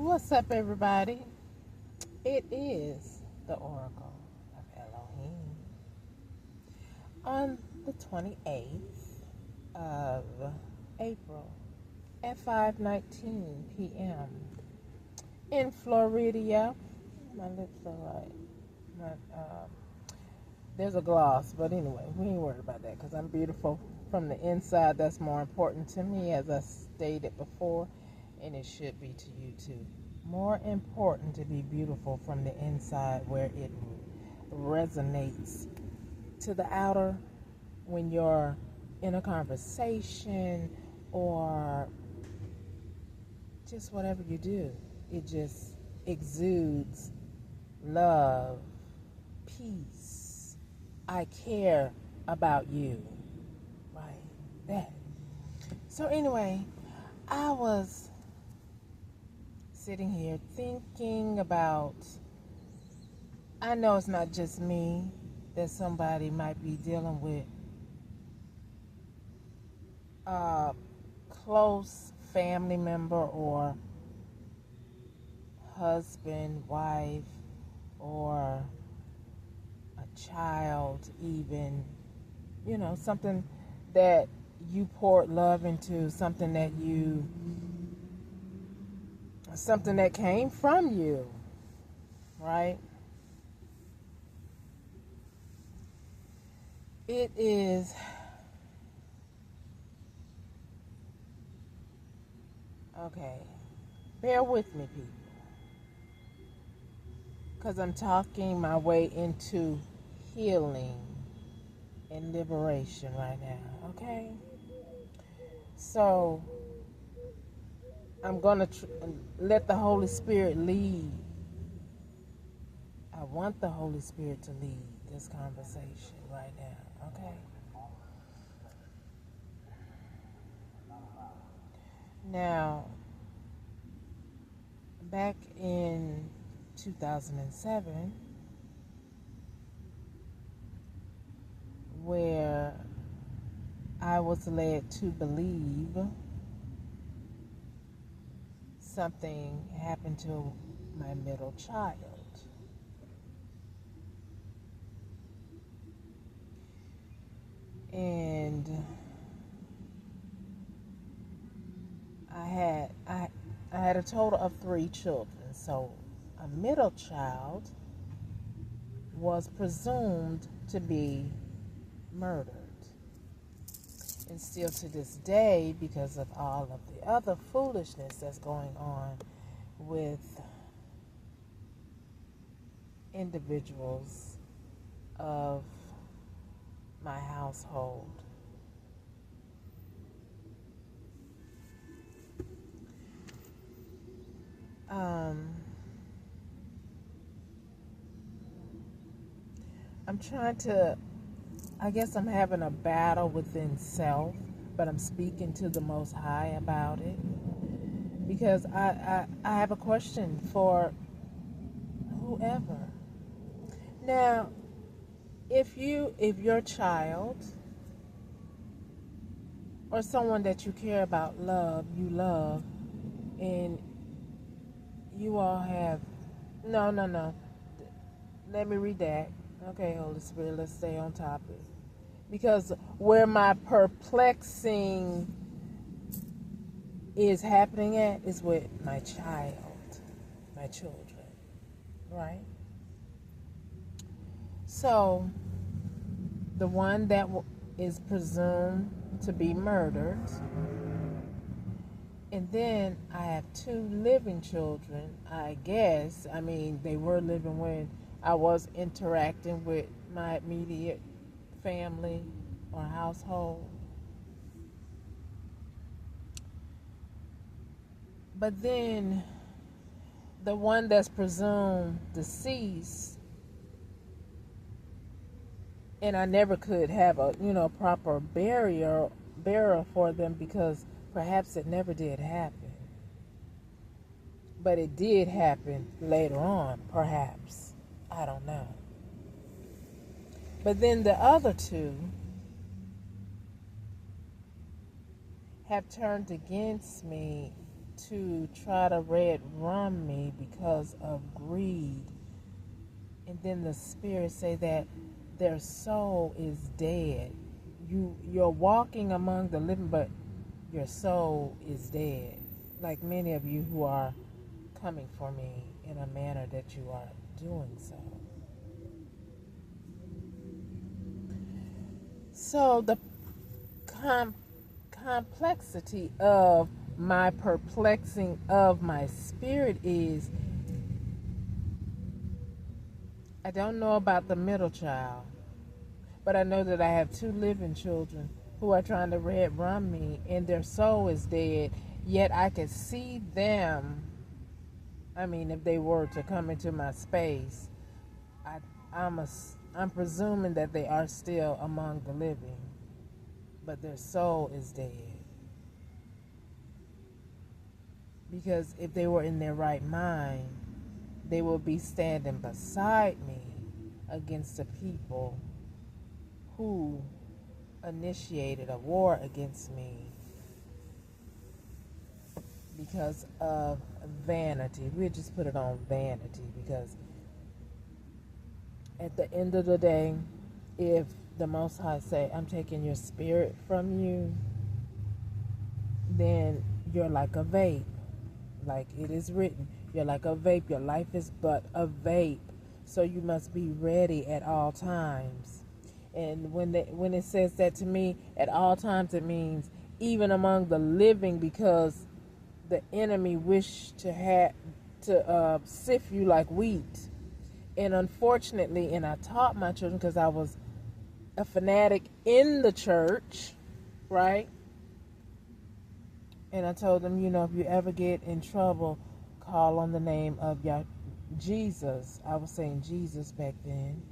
What's up, everybody? It is the Oracle of Elohim on the 28th of April at 5:19 p.m. in Florida. My lips are right. There's a gloss, but anyway, we ain't worried about that because I'm beautiful from the inside. That's more important to me, as I stated before, and it should be to you too. More important to be beautiful from the inside, where it resonates to the outer when you're in a conversation or just whatever you do. It just exudes love, peace. I care about you. Right? That. So anyway, I was sitting here thinking about, I know it's not just me, that somebody might be dealing with a close family member or husband, wife, or a child, even, something that you poured love into, something that came from you, right? It is okay. Bear with me, people, because I'm talking my way into healing and liberation right now, okay? So I'm going to let the Holy Spirit lead. I want the Holy Spirit to lead this conversation right now, okay? Now, back in 2007, where I was led to believe something happened to my middle child. And I had a total of 3 children. So a middle child was presumed to be murdered. And still to this day, because of all of the other foolishness that's going on with individuals of my household, I'm trying to, I guess I'm having a battle within self, but I'm speaking to the Most High about it, because I have a question for whoever. Now, if your child or someone that you care about you love, and you all have, no, let me read that. Okay, Holy Spirit, let's stay on topic. Because where my perplexing is happening at is with my children, right? So, the one that is presumed to be murdered, and then I have 2 living children, I guess. I mean, they were living when I was interacting with my immediate family or household. But then the one that's presumed deceased, and I never could have a proper burial for them, because perhaps it never did happen. But it did happen later on, perhaps. I don't know. But then the other 2 have turned against me to try to red rum me because of greed. And then the spirit say that their soul is dead. You're walking among the living, but your soul is dead. Like many of you who are coming for me in a manner that you are doing so. So the complexity of my perplexing of my spirit is, I don't know about the middle child, but I know that I have 2 living children who are trying to red rum me, and their soul is dead, yet I could see them. I mean, if they were to come into my space, I'm presuming that they are still among the living, but their soul is dead. Because if they were in their right mind, they will be standing beside me against the people who initiated a war against me because of vanity. We'll just put it on vanity, because at the end of the day, if the Most High say, I'm taking your spirit from you, then you're like a vape. Like it is written, you're like a vape. Your life is but a vape. So you must be ready at all times. And when it says that to me, at all times, it means even among the living, because the enemy wished to sift you like wheat. And unfortunately, and I taught my children, because I was a fanatic in the church, right? And I told them, if you ever get in trouble, call on the name of Jesus. I was saying Jesus back then,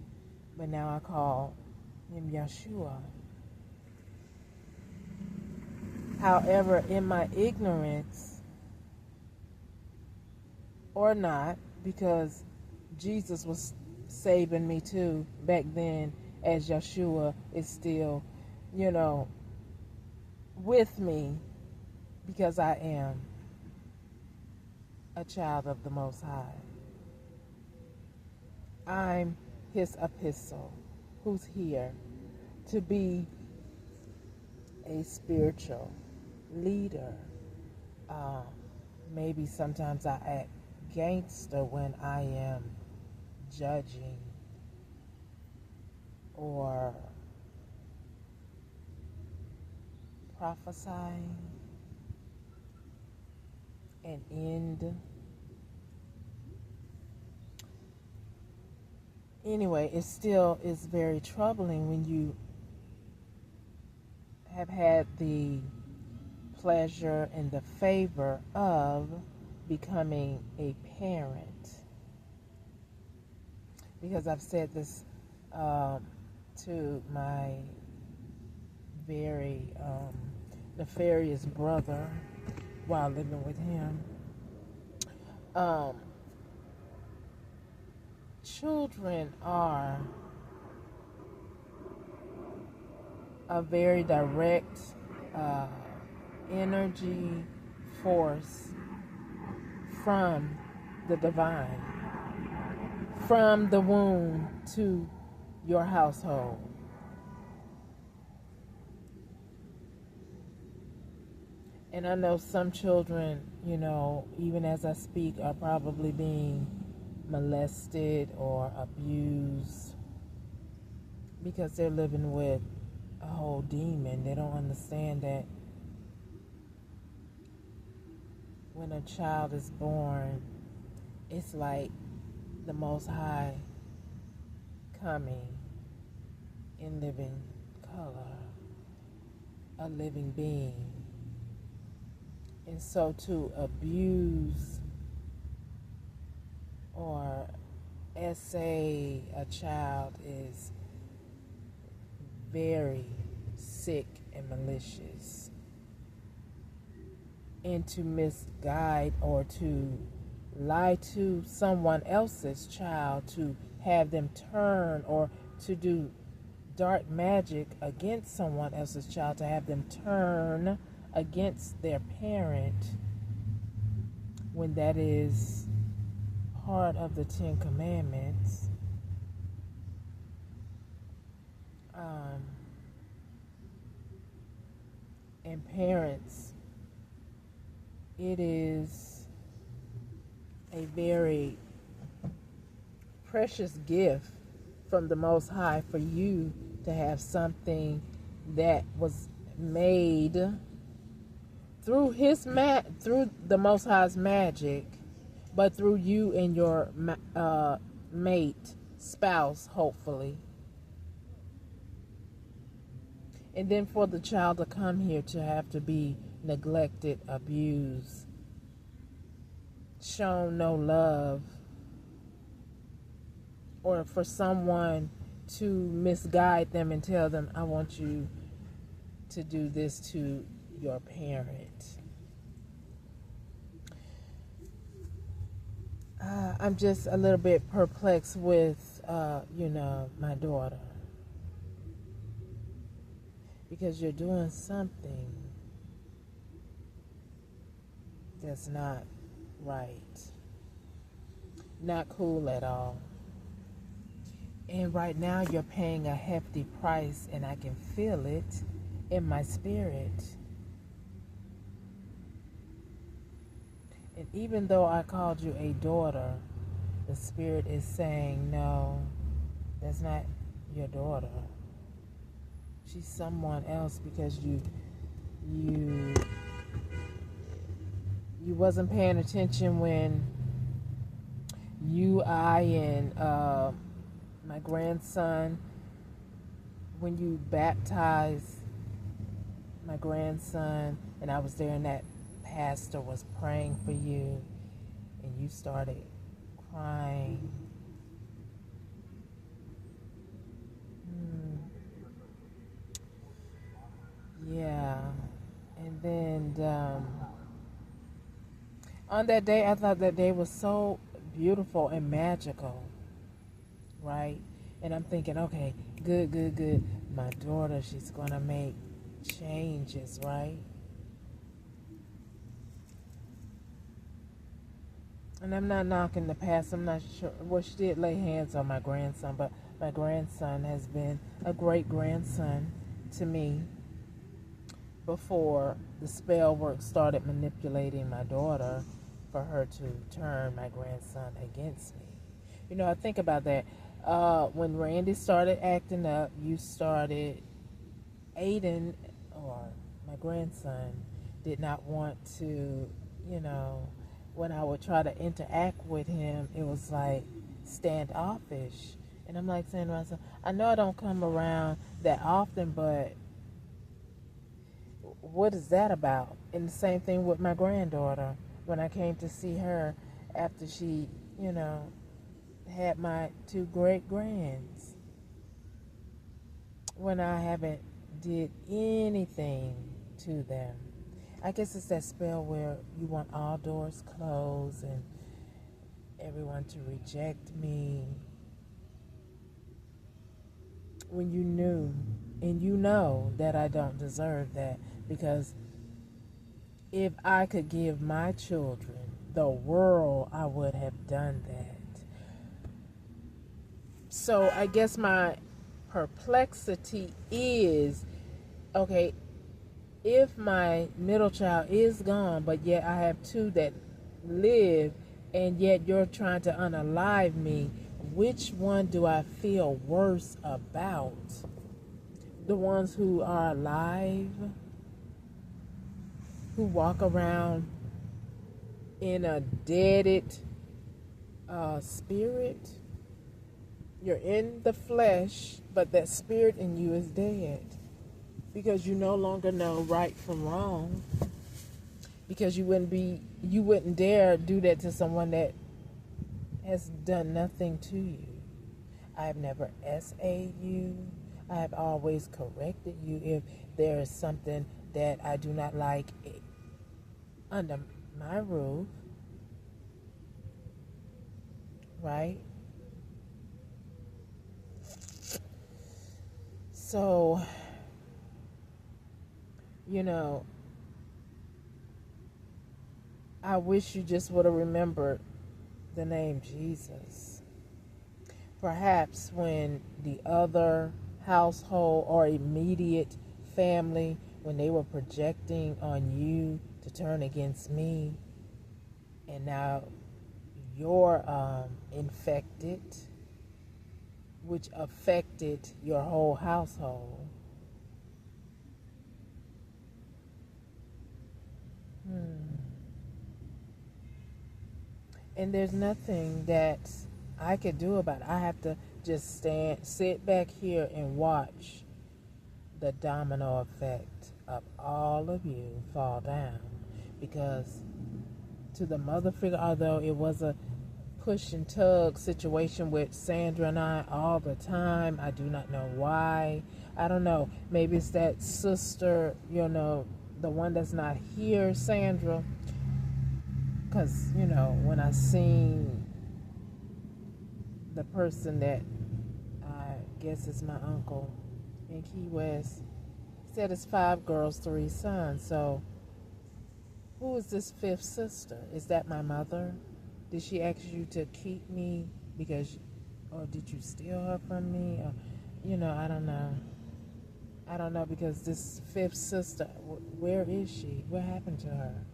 but now I call him Yeshua. However, in my ignorance, or not, because Jesus was saving me too back then, as Yeshua is still, with me, because I am a child of the Most High. I'm his epistle, who's here to be a spiritual leader. Maybe sometimes I act gangster when I am judging or prophesying an end. Anyway, it still is very troubling when you have had the pleasure and the favor of becoming a parent. Because I've said this to my very nefarious brother while living with him. Children are a very direct energy force from the divine, from the womb to your household. And I know some children, even as I speak, are probably being molested or abused because they're living with a whole demon. They don't understand that when a child is born, it's like the Most High coming in living color, a living being. And so to abuse or essay a child is very sick and malicious. And to misguide or to lie to someone else's child, to have them turn, or to do dark magic against someone else's child, to have them turn against their parent, when that is part of the Ten Commandments. And parents, it is a very precious gift from the Most High for you to have something that was made through through the Most High's magic, but through you and your mate, spouse, hopefully. And then for the child to come here to have to be neglected, abused, shown no love, or for someone to misguide them and tell them, I want you to do this to your parent. I'm just a little bit perplexed with, my daughter. Because you're doing something that's not right. Not cool at all. And right now you're paying a hefty price, and I can feel it in my spirit. And even though I called you a daughter, the spirit is saying, no, that's not your daughter. She's someone else, because you wasn't paying attention when I and my grandson, when you baptized my grandson, and I was there, and that pastor was praying for you, and you started crying. Yeah. And then on that day, I thought that day was so beautiful and magical, right? And I'm thinking, okay, good. My daughter, she's going to make changes, right? And I'm not knocking the past. I'm not sure. Well, she did lay hands on my grandson, but my grandson has been a great grandson to me before the spell work started manipulating my daughter for her to turn my grandson against me. You know, I think about that. When Randy started acting up, you started, Aiden, or my grandson, did not want to, when I would try to interact with him, it was like standoffish. And I'm like saying to myself, I know I don't come around that often, but what is that about? And the same thing with my granddaughter. When I came to see her after she, had my two great grands, when I haven't did anything to them. I guess it's that spell where you want all doors closed and everyone to reject me, when you knew and you know that I don't deserve that. Because if I could give my children the world, I would have done that. So I guess my perplexity is, okay, if my middle child is gone, but yet I have two that live, and yet you're trying to unalive me, which one do I feel worse about? The ones who are alive, who walk around in a deaded spirit? You're in the flesh, but that spirit in you is dead, because you no longer know right from wrong, because you wouldn't dare do that to someone that has done nothing to you. I've never SA'd you. I have always corrected you if there is something that I do not like under my roof, right? So, I wish you just would have remembered the name Jesus. Perhaps when the other household or immediate family, when they were projecting on you to turn against me, and now you're infected, which affected your whole household. And there's nothing that I could do about it. I have to just sit back here and watch the domino effect of all of you fall down. Because to the mother figure, although it was a push and tug situation with Sandra and I all the time, I do not know why. I don't know. Maybe it's that sister, the one that's not here, Sandra. Because, when I seen the person that I guess is my uncle in Key West, he said it's 5 girls, 3 sons. So who is this 5th sister? Is that my mother? Did she ask you to keep me or did you steal her from me? Or, I don't know. I don't know, because this 5th sister, where is she? What happened to her?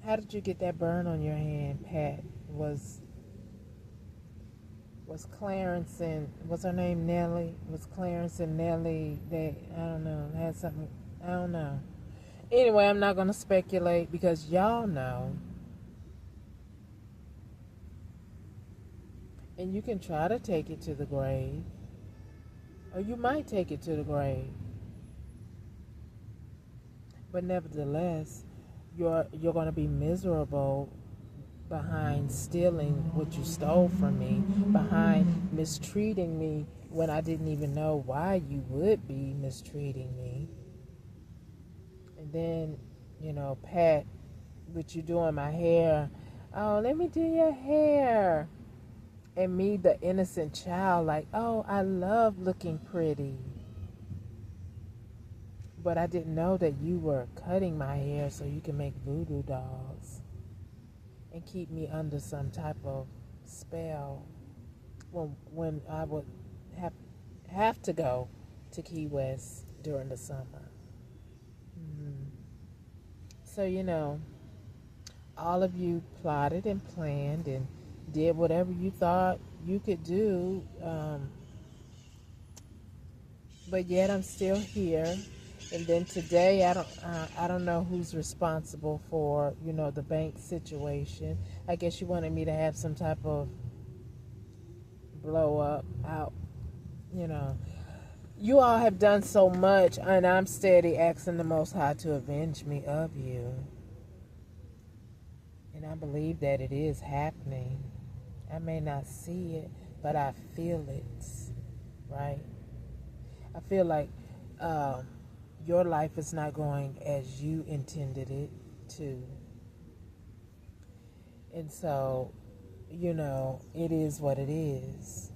How did you get that burn on your hand, Pat? Was Clarence and, what's her name, Nellie? Was Clarence and Nellie, I don't know, had something, I don't know. Anyway, I'm not going to speculate because y'all know. And you can try to take it to the grave. Or you might take it to the grave. But nevertheless, you're going to be miserable behind stealing what you stole from me, behind mistreating me when I didn't even know why you would be mistreating me. And then, Pat, what you doing my hair? Oh, let me do your hair. And me, the innocent child, like, oh, I love looking pretty. But I didn't know that you were cutting my hair so you can make voodoo dolls and keep me under some type of spell when I would have to go to Key West during the summer. So, all of you plotted and planned and did whatever you thought you could do, but yet I'm still here. And then today, I don't know who's responsible for, the bank situation. I guess you wanted me to have some type of blow up out, You all have done so much, and I'm steady asking the Most High to avenge me of you. And I believe that it is happening. I may not see it, but I feel it, right? I feel like your life is not going as you intended it to. And so, it is what it is.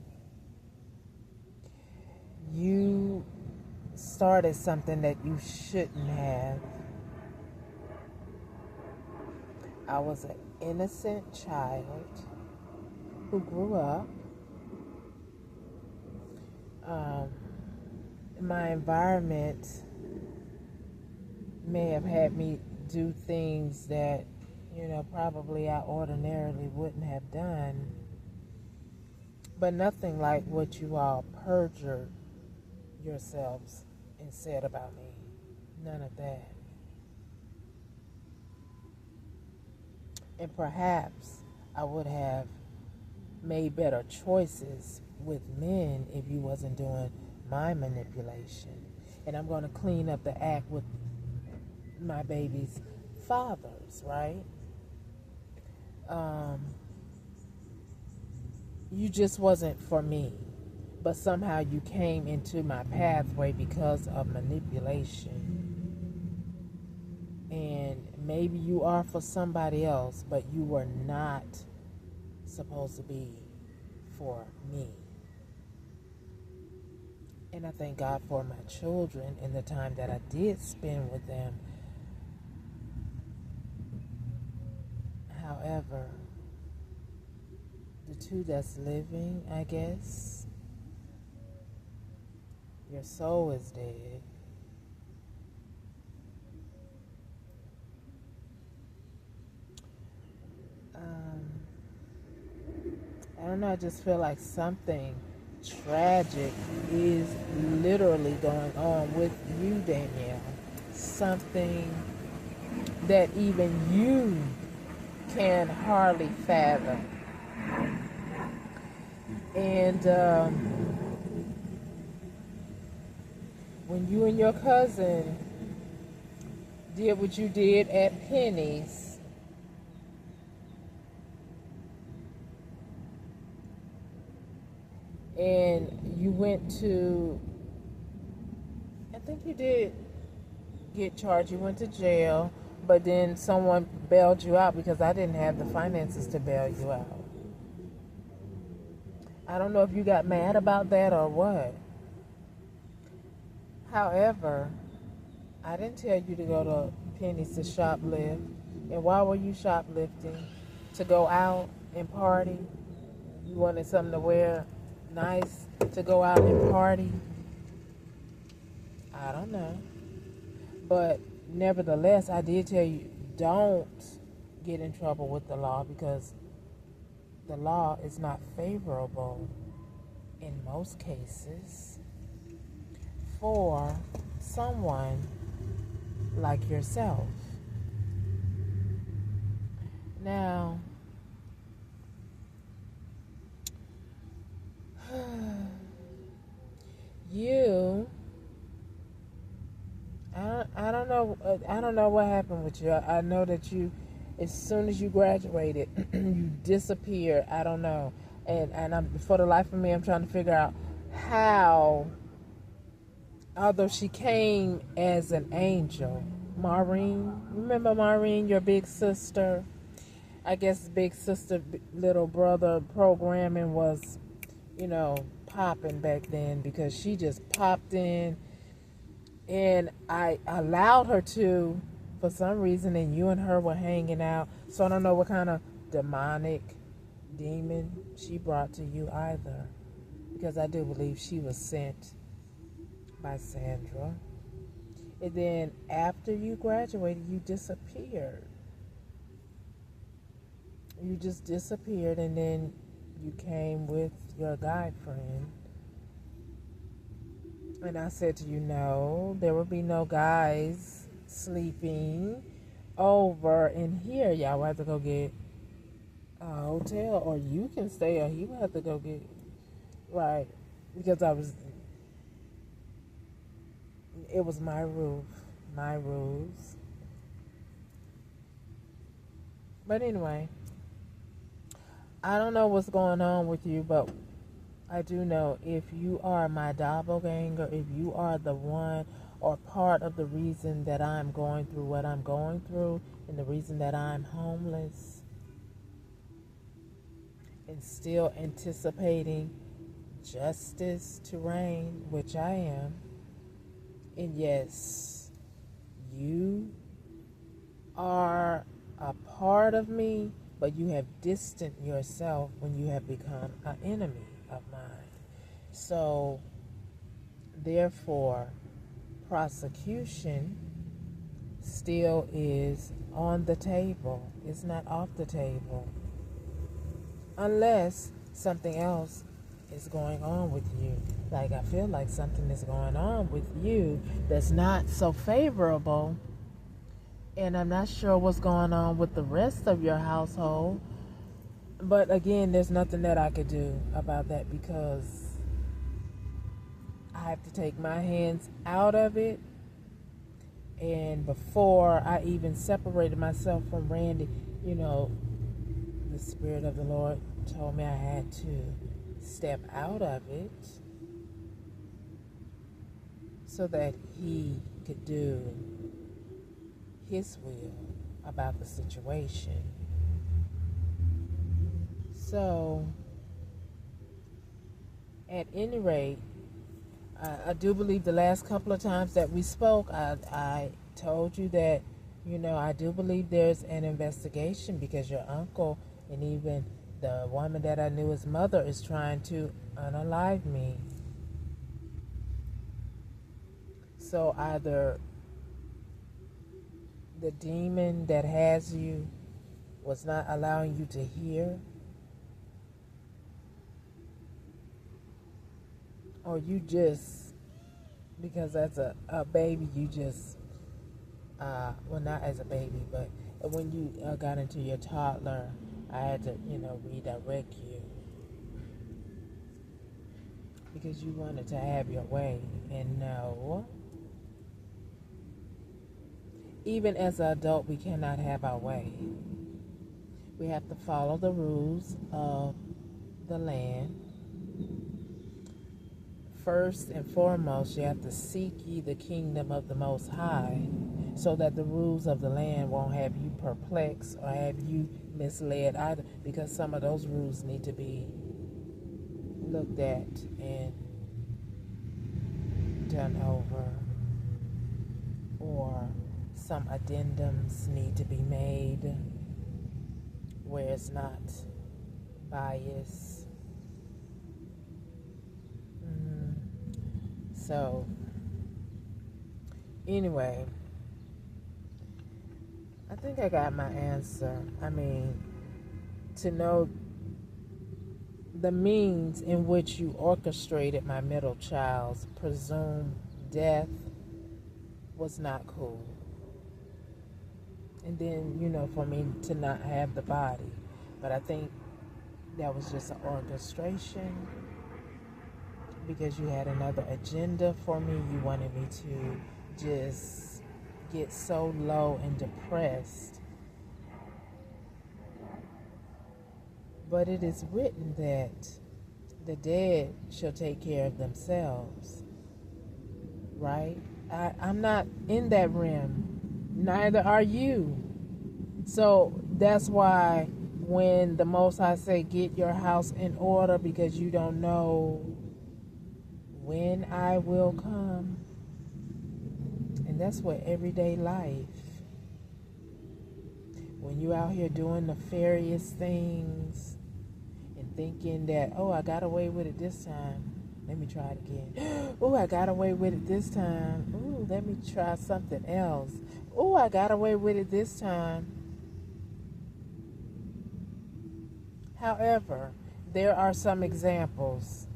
You started something that you shouldn't have. I was an innocent child who grew up. My environment may have had me do things that, probably I ordinarily wouldn't have done. But nothing like what you all perjured yourselves and said about me. None of that. And perhaps I would have made better choices with men if you wasn't doing my manipulation. And I'm going to clean up the act with my baby's fathers, right? You just wasn't for me. But somehow you came into my pathway because of manipulation. And maybe you are for somebody else, but you were not supposed to be for me. And I thank God for my children and the time that I did spend with them. However, the two that's living, I guess, your soul is dead. I don't know, I just feel like something tragic is literally going on with you, Danielle. Something that even you can hardly fathom. And when you and your cousin did what you did at Penny's, and you went to, I think you did get charged, you went to jail, but then someone bailed you out because I didn't have the finances to bail you out. I don't know if you got mad about that or what. However, I didn't tell you to go to Penny's to shoplift. And why were you shoplifting? To go out and party? You wanted something to wear nice to go out and party? I don't know. But nevertheless, I did tell you, don't get in trouble with the law, because the law is not favorable in most cases for someone like yourself. Now, you, I don't know what happened with you. I know that you, as soon as you graduated, you disappeared. I don't know, and I'm, for the life of me, I'm trying to figure out how. Although she came as an angel, Maureen, remember Maureen, your big sister? I guess big sister, little brother programming was, popping back then, because she just popped in, and I allowed her to for some reason, and you and her were hanging out. So I don't know what kind of demonic demon she brought to you either, because I do believe she was sent by Sandra. And then after you graduated, you disappeared. You just disappeared, and then you came with your guy friend. And I said to you, no, there will be no guys sleeping over in here. Y'all will have to go get a hotel, or you can stay, or he will have to go get, right, because it was my roof, my rules. But anyway, I don't know what's going on with you, but I do know, if you are my doppelganger, if you are the one or part of the reason that I'm going through what I'm going through, and the reason that I'm homeless and still anticipating justice to reign, which I am, and yes, you are a part of me, but you have distanced yourself when you have become an enemy of mine. So, therefore, prosecution still is on the table. It's not off the table. Unless something else is going on with you. Like, I feel like something is going on with you that's not so favorable. And I'm not sure what's going on with the rest of your household. But again, there's nothing that I could do about that, because I have to take my hands out of it. And before I even separated myself from Randy, the Spirit of the Lord told me I had to step out of it so that He could do His will about the situation. So, at any rate, I do believe the last couple of times that we spoke, I told you that I do believe there's an investigation because your uncle and even the woman that I knew as mother is trying to unalive me. So either the demon that has you was not allowing you to hear, or you just, because as a baby, you just, well, not as a baby, but when you got into your toddler, I had to, redirect you because you wanted to have your way. And no, even as an adult, we cannot have our way. We have to follow the rules of the land. First and foremost, you have to seek ye the kingdom of the Most High so that the rules of the land won't have you perplexed or have you misled either, because some of those rules need to be looked at and done over, or some addendums need to be made where it's not biased. So, anyway, I think I got my answer. I mean, to know the means in which you orchestrated my middle child's presumed death was not cool. And then, for me to not have the body. But I think that was just an orchestration because you had another agenda for me. You wanted me to just get so low and depressed. But it is written that the dead shall take care of themselves, right? I'm not in that realm. Neither are you. So that's why when the Most High say, get your house in order because you don't know when I will come. And that's what everyday life. When you out here doing nefarious things and thinking that, oh, I got away with it this time. Let me try it again. Oh, I got away with it this time. Ooh, let me try something else. Oh, I got away with it this time. However, there are some examples.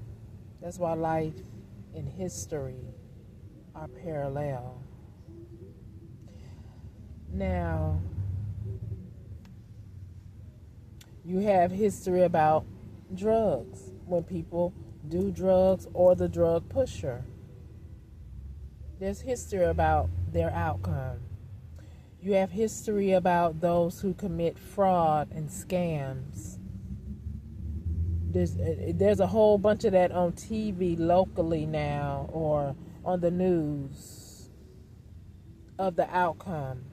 That's why life and history are parallel. Now, you have history about drugs, when people do drugs or the drug pusher. There's history about their outcome. You have history about those who commit fraud and scams. There's a whole bunch of that on TV locally now or on the news of the outcome.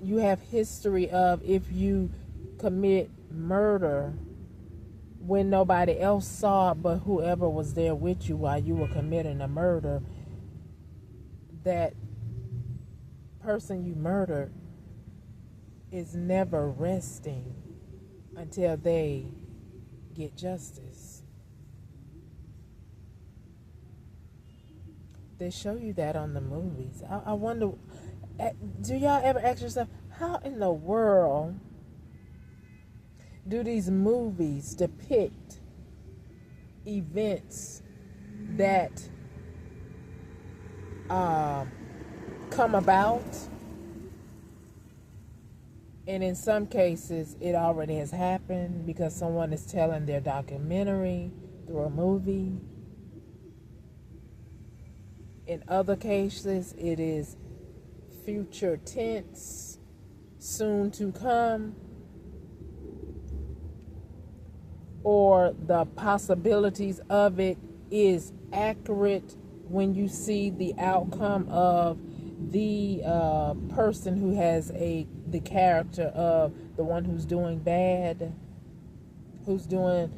You have history of if you commit murder when nobody else saw it but whoever was there with you while you were committing a murder, that person you murdered is never resting until they get justice. They show you that on the movies. I wonder, do y'all ever ask yourself, how in the world do these movies depict events that come about? And in some cases, it already has happened because someone is telling their documentary through a movie. In other cases, it is future tense, soon to come, or the possibilities of it is accurate when you see the outcome of the person who has the character of the one who's doing bad, who's doing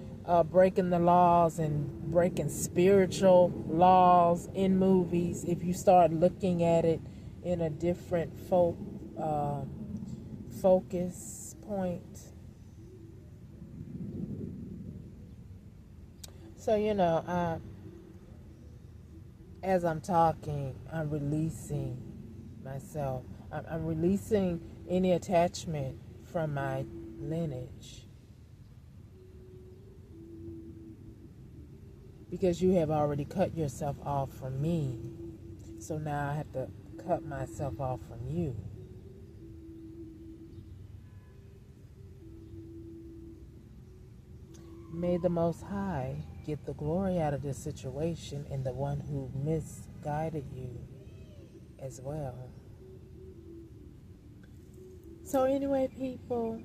breaking the laws and breaking spiritual laws in movies, if you start looking at it in a different focus point. So, as I'm talking, I'm releasing myself. I'm releasing any attachment from my lineage. Because you have already cut yourself off from me. So now I have to cut myself off from you. May the Most High get the glory out of this situation and the one who misguided you as well. So anyway, people,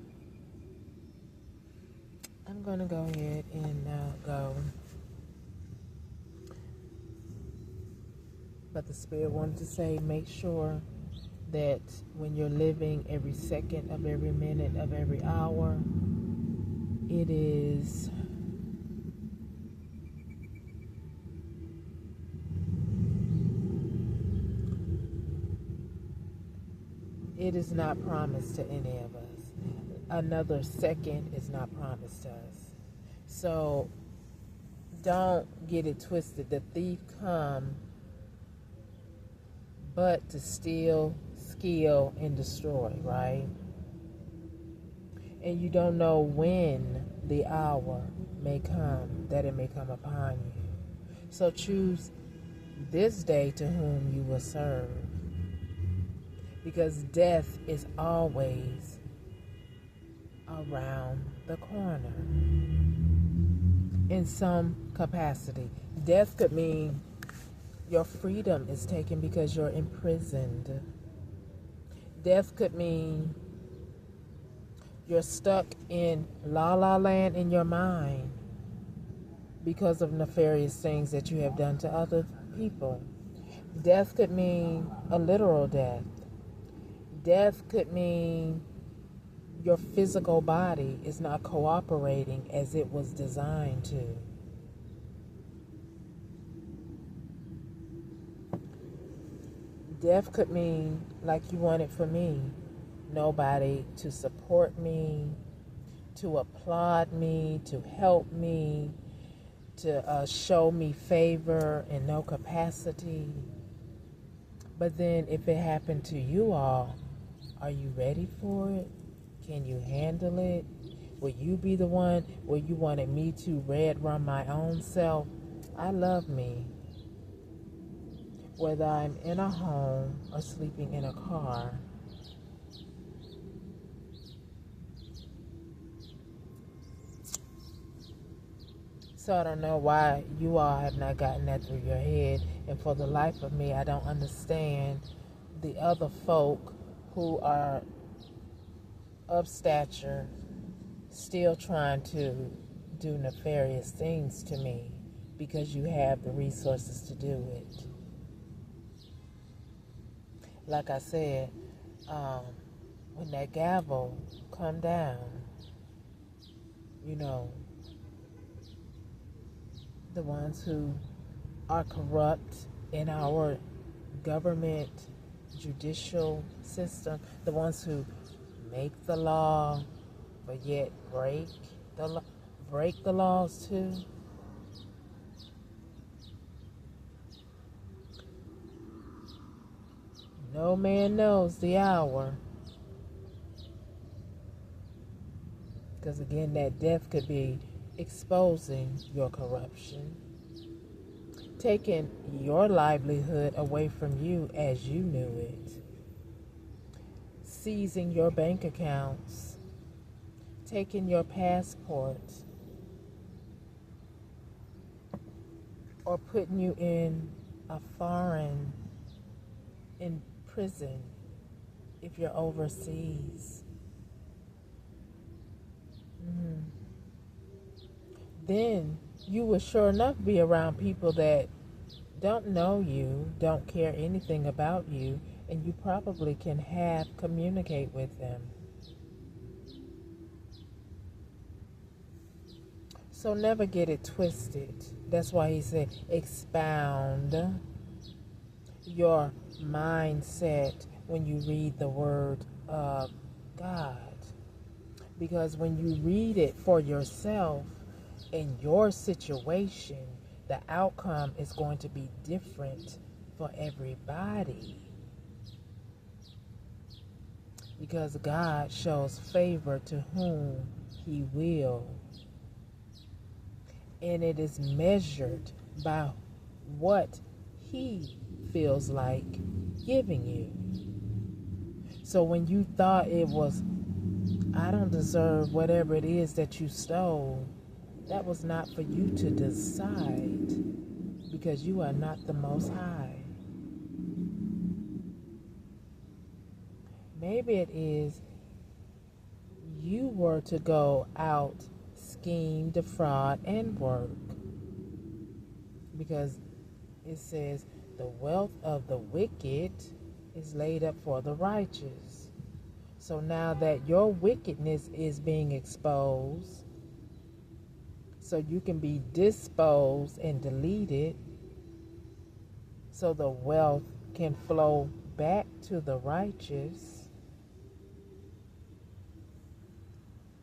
I'm going to go ahead and go. But the Spirit wanted to say, make sure that when you're living every second of every minute of every hour, it is not promised to any of us. Another second is not promised to us. So don't get it twisted. The thief come but to steal, kill, and destroy, right? And you don't know when the hour may come that it may come upon you. So choose this day to whom you will serve. Because death is always around the corner in some capacity. Death could mean your freedom is taken because you're imprisoned. Death could mean you're stuck in la la land in your mind because of nefarious things that you have done to other people. Death could mean a literal death. Death could mean your physical body is not cooperating as it was designed to. Death could mean, like you wanted for me, nobody to support me, to applaud me, to help me, to show me favor in no capacity. But then if it happened to you all, are you ready for it? Can you handle it? Will you be the one where you wanted me to red run my own self? I love me. Whether I'm in a home or sleeping in a car. So I don't know why you all have not gotten that through your head. And for the life of me, I don't understand the other folk who are of stature still trying to do nefarious things to me because you have the resources to do it. Like I said, when that gavel come down, the ones who are corrupt in our government, judicial system, the ones who make the law but yet break the laws too. No man knows the hour. Because again, that death could be exposing your corruption, taking your livelihood away from you as you knew it, seizing your bank accounts, taking your passport, or putting you in a foreign in prison if you're overseas. Then you will sure enough be around people that don't know you, don't care anything about you, and you probably can communicate with them. So never get it twisted. That's why he said expound your mindset when you read the word of God. Because when you read it for yourself in your situation, the outcome is going to be different for everybody. Because God shows favor to whom he will. And it is measured by what he feels like giving you. So when you thought it was, I don't deserve whatever it is that you stole, that was not for you to decide, because you are not the Most High. Maybe it is you were to go out, scheme, defraud, and work. Because it says the wealth of the wicked is laid up for the righteous. So now that your wickedness is being exposed, so you can be disposed and deleted, so the wealth can flow back to the righteous.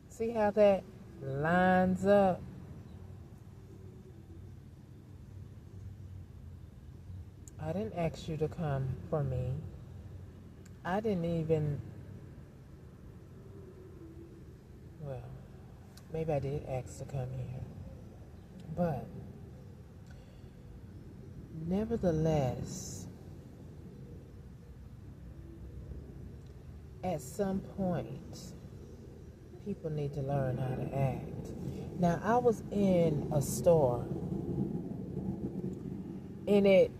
See how that lines up? I didn't ask you to come for me. I didn't even, well, maybe I did ask to come here. But nevertheless, at some point, people need to learn how to act. Now, I was in a store, and it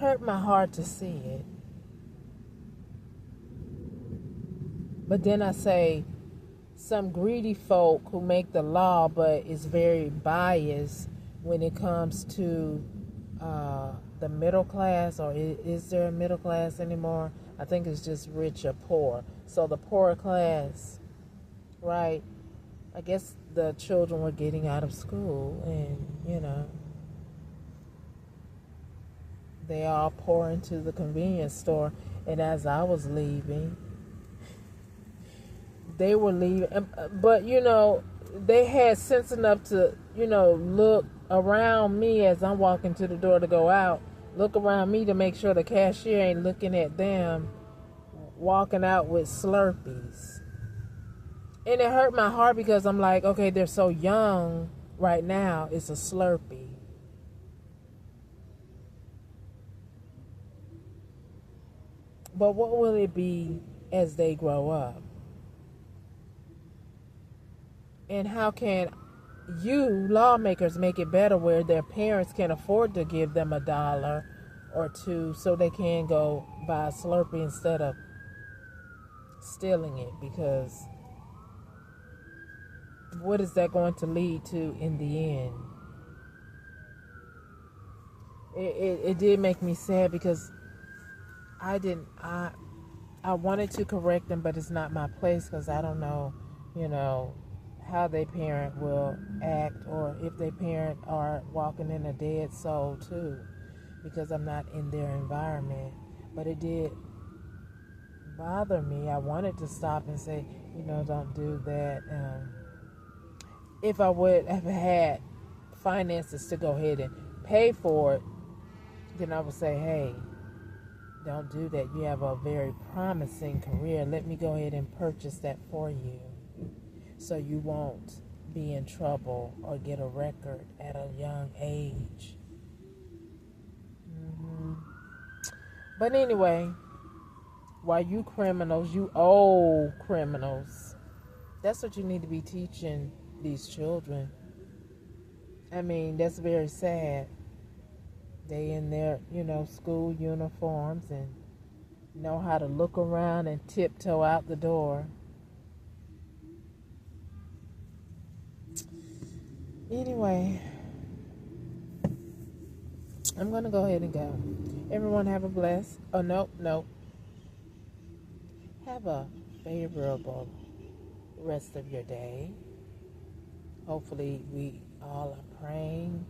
hurt my heart to see it. But then I say, some greedy folk who make the law but is very biased when it comes to the middle class, or is there a middle class anymore? I think it's just rich or poor. So the poor class, right? I guess the children were getting out of school, and they all pour into the convenience store. And as I was leaving, they were leaving, but they had sense enough to look around me as I'm walking to the door to go out, look around me to make sure the cashier ain't looking at them walking out with Slurpees. And it hurt my heart, because I'm like, okay, they're so young right now, it's a Slurpee. But what will it be as they grow up? And how can you, lawmakers, make it better where their parents can afford to give them $1 or $2 so they can go buy a Slurpee instead of stealing it? Because what is that going to lead to in the end? It did make me sad, because I wanted to correct them, but it's not my place, because I don't know, how their parent will act, or if their parent are walking in a dead soul too, because I'm not in their environment. But it did bother me. I wanted to stop and say, don't do that. If I would have had finances to go ahead and pay for it, then I would say, hey, don't do that. You have a very promising career. Let me go ahead and purchase that for you, so you won't be in trouble or get a record at a young age. But anyway, while you criminals, you old criminals, that's what you need to be teaching these children. I mean, that's very sad. They in their, school uniforms and know how to look around and tiptoe out the door. Anyway, I'm going to go ahead and go. Everyone have a blessed, have a favorable rest of your day. Hopefully we all are praying